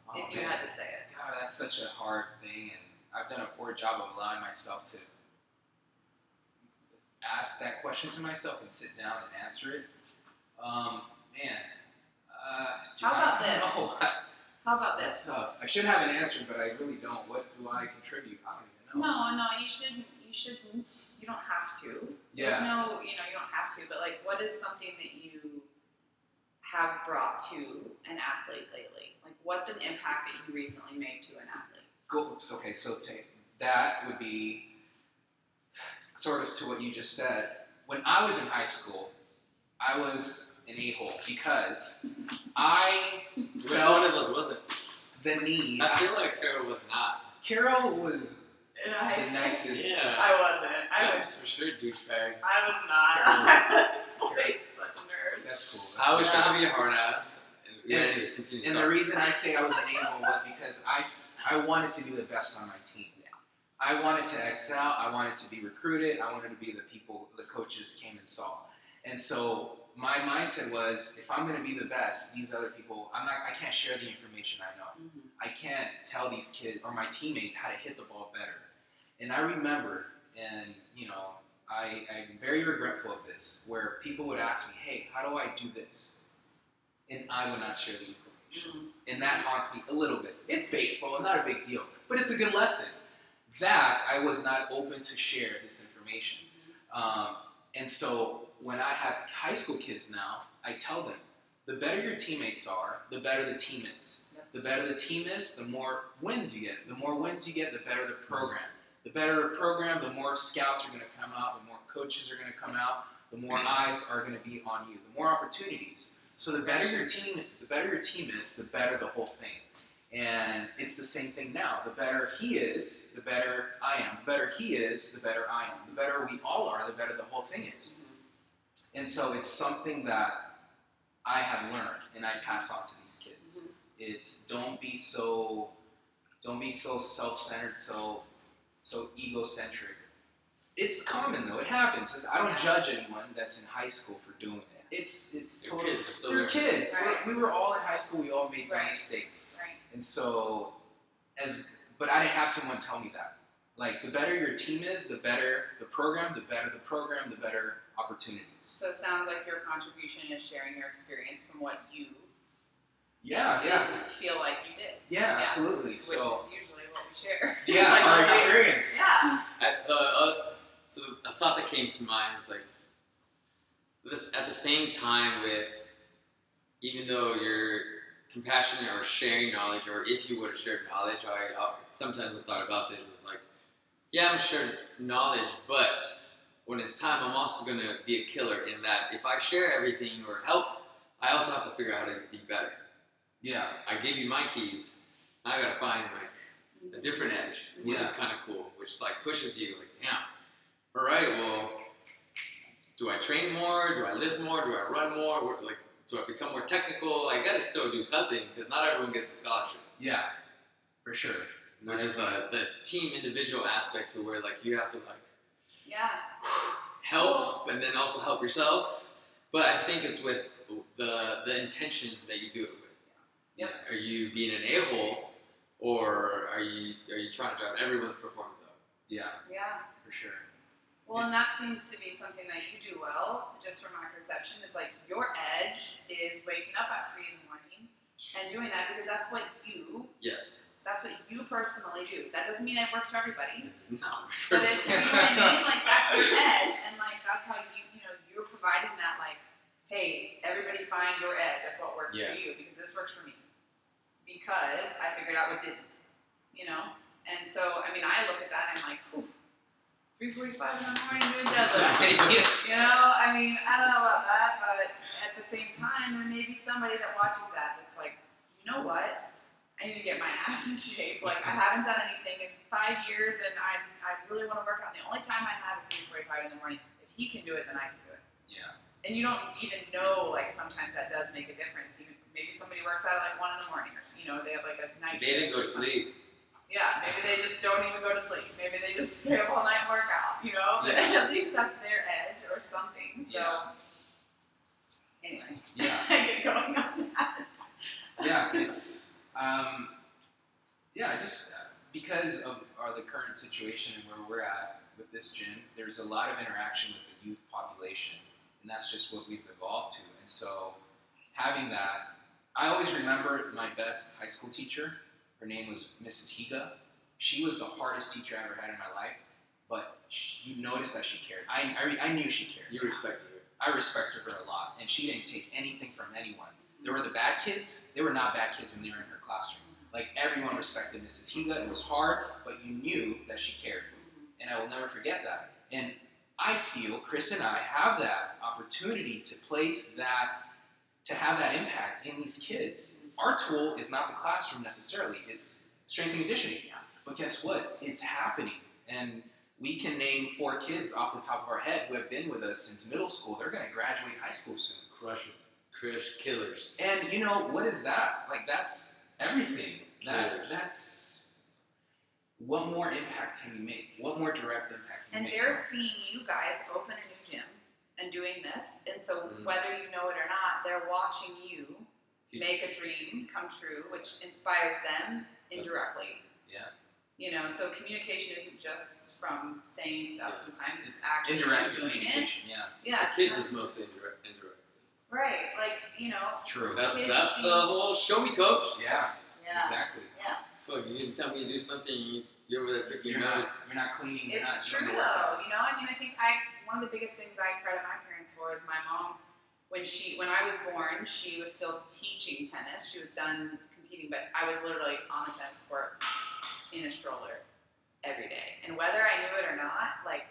Speaker 3: Oh,
Speaker 2: If you
Speaker 3: man.
Speaker 2: had to say it.
Speaker 3: God, that's such a hard thing, and I've done a poor job of allowing myself to ask that question to myself and sit down and answer it.
Speaker 2: How about
Speaker 3: I don't
Speaker 2: this?
Speaker 3: know.
Speaker 2: How about
Speaker 3: That's
Speaker 2: this?
Speaker 3: tough. I should have an answer, but I really don't. What do I contribute? I don't even know.
Speaker 2: No, you shouldn't. You shouldn't. You don't have to.
Speaker 3: Yeah.
Speaker 2: There's no, you don't have to. But like, what is something that you have brought to an athlete lately? Like, what's an impact that you recently made to an athlete?
Speaker 3: Okay, so that would be sort of to what you just said. When I was in high school, I was an a-hole because I
Speaker 1: Which
Speaker 3: felt
Speaker 1: one of us wasn't?
Speaker 3: the need.
Speaker 1: I feel like Carol was not.
Speaker 3: Carol was
Speaker 2: In
Speaker 3: the
Speaker 2: high school?
Speaker 3: nicest.
Speaker 1: Yeah.
Speaker 2: I wasn't. I was.
Speaker 1: for sure douchebag.
Speaker 2: I was not. I was like such a nerd.
Speaker 3: That's cool.
Speaker 1: I was
Speaker 3: That's
Speaker 1: trying to be a hard ass. And
Speaker 3: Yeah.
Speaker 1: anyways, continue.
Speaker 3: And the reason I say I was an a-hole was because I wanted to be the best on my team. I wanted to excel. I wanted to be recruited. I wanted to be the people the coaches came and saw. And so my mindset was, if I'm going to be the best, these other people, I can't share the information I know.
Speaker 2: Mm-hmm.
Speaker 3: I can't tell these kids or my teammates how to hit the ball better. And I remember, and I'm very regretful of this, where people would ask me, hey, how do I do this? And I would not share the information. And that haunts me a little bit. It's baseball, not a big deal, but it's a good lesson. That I was not open to share this information. And so when I have high school kids now, I tell them, the better your teammates are, the better the team is.
Speaker 2: Yep.
Speaker 3: The better the team is, the more wins you get. The more wins you get, the better the program. The better the program, the more scouts are going to come out, the more coaches are going to come out, the more eyes are going to be on you, the more opportunities. So the better your team is, the better the whole thing. And it's the same thing now. The better he is, the better I am. The better he is, the better I am. The better we all are, the better the whole thing is. And so it's something that I have learned and I pass on to these kids. It's don't be so self-centered, so egocentric. It's common though. It happens. I don't judge anyone that's in high school for doing it. It's
Speaker 1: Your
Speaker 3: totally.
Speaker 1: kids are still
Speaker 3: We're
Speaker 1: there.
Speaker 3: kids.
Speaker 2: Right.
Speaker 3: We were all in high school. We all made dumb
Speaker 2: Right.
Speaker 3: mistakes.
Speaker 2: Right.
Speaker 3: And so, but I didn't have someone tell me that. Like, the better your team is, the better the program, the better opportunities.
Speaker 2: So it sounds like your contribution is sharing your experience from what you
Speaker 3: Yeah.
Speaker 2: didn't feel like you did.
Speaker 3: Yeah, absolutely.
Speaker 2: Which
Speaker 3: So,
Speaker 2: is usually what we share.
Speaker 3: yeah,
Speaker 2: Like,
Speaker 3: our
Speaker 2: okay.
Speaker 3: experience.
Speaker 2: Yeah.
Speaker 1: So a thought that came to mind is like this at the same time with, even though you're compassionate or sharing knowledge, or if you would have shared knowledge, I sometimes have thought about this as like, yeah, I'm sharing knowledge, but when it's time, I'm also gonna be a killer in that if I share everything or help, I also have to figure out how to be better.
Speaker 3: Yeah.
Speaker 1: I gave you my keys. Now I gotta find like a different edge, which is kind of cool, which like pushes you like, damn. All right, well, do I train more? Do I lift more? Do I run more? What, like, do I become more technical? I gotta still do something because not everyone gets a scholarship.
Speaker 3: Yeah. For sure.
Speaker 1: Which is the team individual aspect to where like you have to like
Speaker 2: Yeah.
Speaker 1: help and then also help yourself. But I think it's with the intention that you do it with.
Speaker 2: Yep.
Speaker 1: Are you being an a-hole or are you trying to drive everyone's performance up?
Speaker 3: Yeah.
Speaker 2: Yeah.
Speaker 3: For sure.
Speaker 2: Well, and that seems to be something that you do well, just from my perception, is like your edge is waking up at 3 in the morning and doing that because that's what you personally do. That doesn't mean it works for everybody.
Speaker 1: It's not.
Speaker 2: But it's, you know what I mean? Like, that's your edge, and like, that's how you're providing that, like, hey, everybody find your edge at what works for you, because this works for me. Because I figured out what didn't, you know? And so, I mean, I look at that and I'm like, whew, 3:45 in the morning doing deadlifts. You know, I mean, I don't know about that, but at the same time, there may be somebody that watches that that's like, you know what? I need to get my ass in shape. Like, I haven't done anything in 5 years, and I really want to work out. And the only time I have is 3:45 in the morning. If he can do it, then I can do it.
Speaker 3: Yeah.
Speaker 2: And you don't even know, like, sometimes that does make a difference. Even maybe somebody works out at like 1 in the morning, or they have like a night shift.
Speaker 1: They didn't go to sleep.
Speaker 2: Yeah, maybe they just don't even go to sleep. Maybe they just stay up all night and work out, you know? But at least that's their edge or something. So, anyway, I get going on that.
Speaker 3: Yeah, it's, just because of the current situation and where we're at with this gym, there's a lot of interaction with the youth population, and that's just what we've evolved to. And so, having that, I always remember my best high school teacher. Her name was Mrs. Higa. She was the hardest teacher I ever had in my life, but you noticed that she cared. I knew she cared.
Speaker 1: You respected her.
Speaker 3: I respected her a lot, and she didn't take anything from anyone. There were the bad kids. They were not bad kids when they were in her classroom. Like, everyone respected Mrs. Higa. It was hard, but you knew that she cared. And I will never forget that. And I feel Chris and I have that opportunity to place that, to have that impact in these kids. Our tool is not the classroom necessarily. It's strength and conditioning. But guess what? It's happening. And we can name 4 kids off the top of our head who have been with us since middle school. They're going to graduate high school soon.
Speaker 1: Crush it. Crush killers.
Speaker 3: And you know, what is that? Like, that's everything. That's what more impact can we make? What more direct impact can we
Speaker 2: And
Speaker 3: make?
Speaker 2: they're seeing you guys open a new gym and doing this. And so whether you know it or not, they're watching you make a dream come true, which inspires them indirectly.
Speaker 3: Yeah.
Speaker 2: You know, so communication isn't just from saying stuff. Sometimes it's
Speaker 3: It's
Speaker 2: actually
Speaker 3: indirect
Speaker 2: doing
Speaker 3: communication.
Speaker 2: it.
Speaker 3: Yeah.
Speaker 2: Yeah.
Speaker 1: For kids, it's mostly indirect.
Speaker 2: Right. Like, you know.
Speaker 3: True.
Speaker 1: That's
Speaker 2: Kids
Speaker 1: the
Speaker 2: see-
Speaker 1: whole show me, coach.
Speaker 3: Yeah.
Speaker 2: Yeah.
Speaker 3: Exactly.
Speaker 2: Yeah.
Speaker 1: Fuck, you didn't tell me to do something. You're over there picking
Speaker 3: You're
Speaker 1: your nose.
Speaker 3: not cleaning. You're not
Speaker 2: It's
Speaker 3: doing
Speaker 2: true
Speaker 3: the
Speaker 2: though,
Speaker 3: workouts.
Speaker 2: you know. I mean, I think one of the biggest things I credit my parents for is my mom. When I was born, she was still teaching tennis. She was done competing, but I was literally on the tennis court in a stroller every day. And whether I knew it or not, like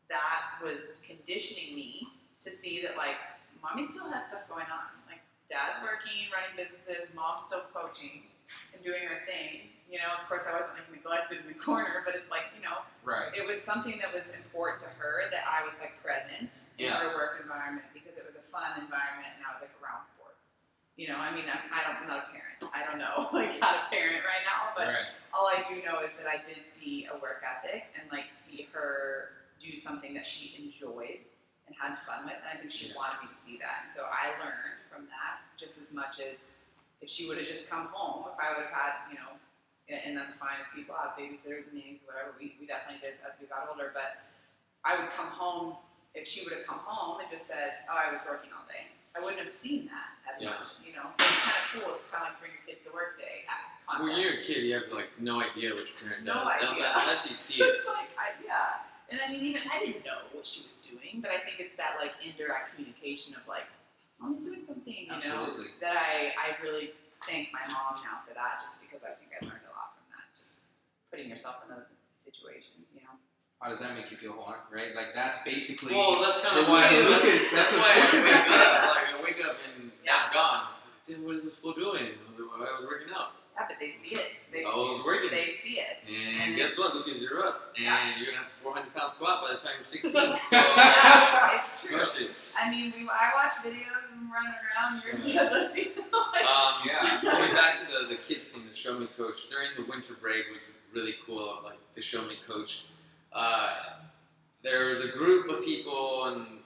Speaker 2: that was conditioning me to see that like mommy still has stuff going on. Like dad's working, running businesses, mom's still coaching and doing her thing. You know, of course I wasn't like neglected in the corner, but it's like, you know,
Speaker 3: Right.
Speaker 2: it was something that was important to her that I was like present in her work environment because it was a fun environment and I was like around sports. You know, I mean, I'm not a parent. I don't know like how to parent right now, but all I do know is that I did see a work ethic and like see her do something that she enjoyed and had fun with, and I think she wanted me to see that. And so I learned from that just as much as if she would have just come home, if I would have had, you know, and that's fine if people have babysitters and nannies, whatever, we definitely did as we got older, but I would come home, if she would have come home and just said, oh, I was working all day, I wouldn't have seen that as much, you know, so it's kind of cool. It's kind of like bring your kids to work day concept.
Speaker 1: When you're a kid, you have like no idea what your parent
Speaker 2: No
Speaker 1: does.
Speaker 2: idea.
Speaker 1: Unless you see it.
Speaker 2: It's like, and I mean, even I didn't know what she was doing, but I think it's that like indirect communication of like, Mom's doing something, you know, that I really thank my mom now for that, just because I think I learned a lot from that, just putting yourself in those situations, you know.
Speaker 3: how does that make you feel, Juan? Right? Like that's basically.
Speaker 1: Well, that's kind of
Speaker 3: the
Speaker 1: why.
Speaker 3: two.
Speaker 1: That's why I
Speaker 3: Lucas
Speaker 1: wake
Speaker 3: said.
Speaker 1: up. Like I wake up and
Speaker 2: Yeah.
Speaker 1: Dad's gone. Dude, what is this fool doing? I was like, well, I was working out.
Speaker 2: Yeah, but they see it.
Speaker 1: I was working.
Speaker 2: They see it.
Speaker 1: And
Speaker 2: And
Speaker 1: guess
Speaker 2: it's-
Speaker 1: what, Lucas? You're up, and
Speaker 2: Yeah.
Speaker 1: you're gonna have a 400-pound squat by the time you're 16. So
Speaker 2: Yeah, it's true.
Speaker 1: crush it.
Speaker 2: I mean, I watch videos and running around. You're deadlifting.
Speaker 3: Yeah.
Speaker 1: Going back to the kid thing, the show me coach during the winter break was really cool. Of like the show me coach. There was a group of people, and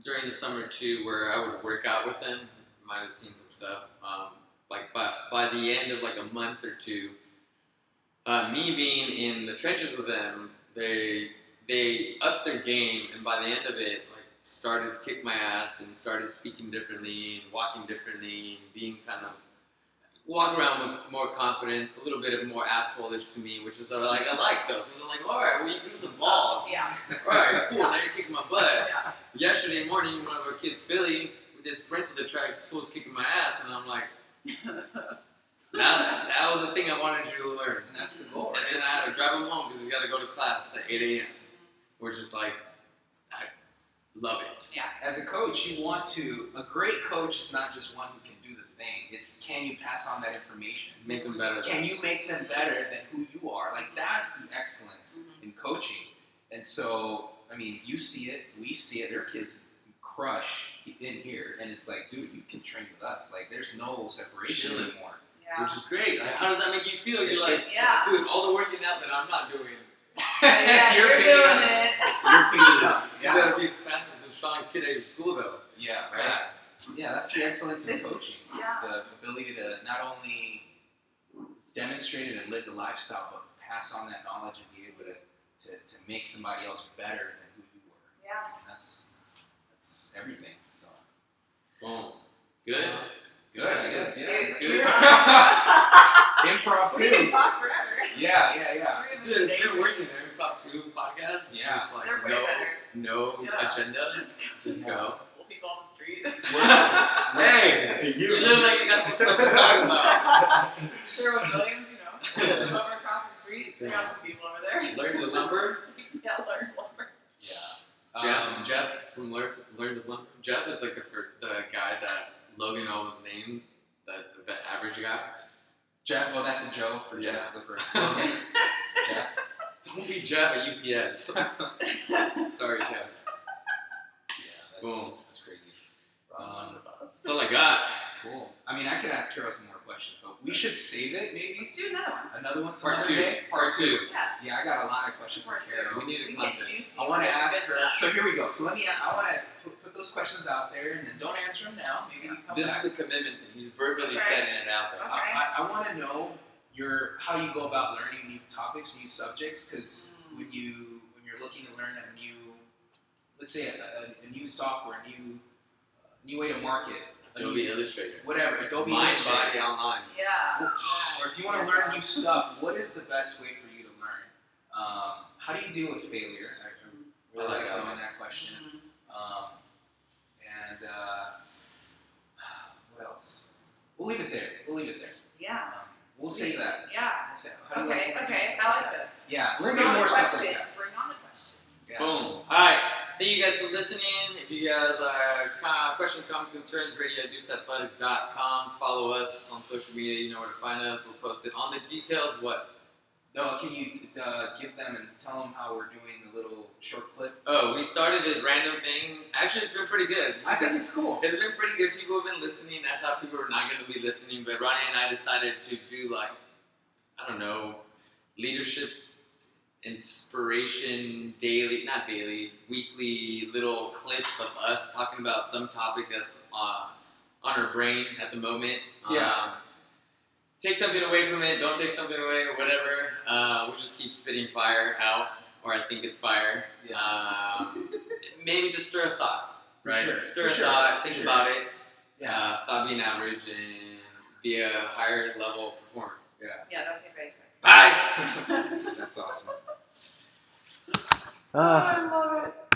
Speaker 1: during the summer too, where I would work out with them. You might have seen some stuff. Like by the end of like a month or two, me being in the trenches with them, they upped their game, and by the end of it, like started to kick my ass and started speaking differently and walking differently and being kind of walk around with more confidence, a little bit of more asshole-ish to me, which is like I like though, because I'm like, all right, well you do some balls,
Speaker 2: Yeah.
Speaker 1: all right, cool, now you're kicking my butt.
Speaker 2: Yeah.
Speaker 1: Yesterday morning, one of our kids, Philly, we did sprints at the track, this fool's kicking my ass, and I'm like, that was the thing I wanted you to learn.
Speaker 3: And that's the goal,
Speaker 1: And
Speaker 3: right?
Speaker 1: then I had to drive him home because he's got to go to class at 8 a.m. Which is like, I love it.
Speaker 2: Yeah.
Speaker 3: As a coach, you want to. A great coach is not just one who can do the thing. It's can you pass on that information?
Speaker 1: Make them better.
Speaker 3: Can you make them better than who you are? Like that's the excellence in coaching. And so, I mean, you see it, we see it. Their kids crush in here, and it's like, dude, you can train with us. Like, there's no separation
Speaker 1: Chilling.
Speaker 3: anymore.
Speaker 2: Yeah.
Speaker 1: Which is great. Like, how does that make you feel? You're like,
Speaker 2: Yeah.
Speaker 1: dude, all the working out that I'm not doing.
Speaker 2: Yeah, you're
Speaker 3: picking
Speaker 2: doing
Speaker 3: up.
Speaker 2: it.
Speaker 3: You're picking it up.
Speaker 1: You gotta be the fastest and strongest kid at your school, though.
Speaker 3: Yeah, right. Yeah, that's the excellence in
Speaker 2: It's-
Speaker 3: coaching. It's
Speaker 2: yeah.
Speaker 3: the ability to not only demonstrate it and live the lifestyle, but pass on that knowledge and be able to make somebody else better than who you were.
Speaker 2: Yeah.
Speaker 3: And that's everything. So
Speaker 1: Boom. Good.
Speaker 3: good, I guess. Yeah.
Speaker 2: Dude,
Speaker 3: Good.
Speaker 2: we
Speaker 3: Improv
Speaker 2: can
Speaker 3: too.
Speaker 2: talk forever.
Speaker 3: Yeah.
Speaker 2: We're gonna
Speaker 1: Dude,
Speaker 2: stay
Speaker 1: it's been
Speaker 2: with-
Speaker 1: working there. Top 2 podcast.
Speaker 3: Yeah.
Speaker 1: Just like
Speaker 2: They're way
Speaker 1: no
Speaker 2: better. Yeah.
Speaker 1: agenda. Just go.
Speaker 2: Pull people off the street.
Speaker 1: Hey, you look like you got some stuff to talk about.
Speaker 2: Sherwin-Williams, over across the street. We got some people over there.
Speaker 1: Learn to lumber.
Speaker 2: Yeah, learn lumber.
Speaker 3: Yeah.
Speaker 1: Jeff from Learn to Lumber. Jeff is like the guy that Logan always named, the average guy.
Speaker 3: Jeff. Oh, that's a joke for
Speaker 1: Yeah.
Speaker 3: Jeff. The first. Jeff.
Speaker 1: Don't be Jeff at UPS. Sorry, Jeff.
Speaker 3: Yeah.
Speaker 1: Boom.
Speaker 3: That's crazy.
Speaker 1: That's all I got.
Speaker 3: Cool. I mean, I could ask Carol some more questions, but we should save it maybe.
Speaker 2: Let's do another one.
Speaker 3: Another one some
Speaker 1: Part
Speaker 3: other
Speaker 1: 2.
Speaker 3: day?
Speaker 1: Part 2.
Speaker 2: Yeah.
Speaker 3: Yeah, I got a lot of questions for
Speaker 2: Part 2.
Speaker 3: Carol.
Speaker 1: We need a
Speaker 2: We get
Speaker 1: content.
Speaker 2: juicy.
Speaker 3: I want to
Speaker 2: with
Speaker 3: ask
Speaker 2: good
Speaker 3: her.
Speaker 2: stuff.
Speaker 3: So here we go. So I want to put those questions out there, and then don't answer them now. Maybe we come
Speaker 1: This
Speaker 3: back.
Speaker 1: is the commitment thing. He's verbally
Speaker 2: Okay.
Speaker 1: setting it out there.
Speaker 2: Okay.
Speaker 3: I want to know how you go about learning new topics, new subjects, because when you're looking to learn a new, let's say a new software, a new way to market,
Speaker 1: Adobe Illustrator.
Speaker 3: whatever, Adobe
Speaker 1: Mind,
Speaker 3: Illustrator.
Speaker 1: body, online.
Speaker 2: Yeah.
Speaker 3: Or if you want to learn new stuff, what is the best way for you to learn? How do you deal with failure? I really like knowing that question.
Speaker 2: Mhm.
Speaker 3: And what else? We'll leave it there.
Speaker 2: Yeah.
Speaker 3: We'll say that.
Speaker 2: Yeah.
Speaker 3: We'll say, how do you
Speaker 2: Okay.
Speaker 3: like
Speaker 2: Okay. I like this.
Speaker 3: Yeah, we'll
Speaker 2: Bring
Speaker 3: get
Speaker 2: on the
Speaker 3: more stuff like
Speaker 2: questions.
Speaker 3: that.
Speaker 2: Bring on the questions.
Speaker 3: Yeah.
Speaker 1: Boom. Alright. Thank you guys for listening. If you guys questions, comments, concerns, radio@deuceathletics.com. Follow us on social media. You know where to find us. We'll post it on the details. What?
Speaker 3: No, can you give them and tell them how we're doing the little short clip?
Speaker 1: Oh, we started this random thing. Actually, it's been pretty good.
Speaker 3: I think it's cool.
Speaker 1: It's been pretty good. People have been listening. I thought people were not going to be listening, but Ronnie and I decided to do leadership inspiration weekly little clips of us talking about some topic that's on our brain at the moment.
Speaker 3: Yeah.
Speaker 1: Take something away from it, don't take something away, or whatever. We'll just keep spitting fire out, or I think it's fire.
Speaker 3: Yeah.
Speaker 1: Maybe just stir a thought, right?
Speaker 3: Sure,
Speaker 1: Stir a
Speaker 3: for sure,
Speaker 1: thought,
Speaker 3: for
Speaker 1: think
Speaker 3: sure.
Speaker 1: about it.
Speaker 3: Yeah.
Speaker 1: Stop being average and be a higher level performer.
Speaker 2: Yeah. Don't get basic.
Speaker 1: Bye!
Speaker 3: That's awesome.
Speaker 2: I love it.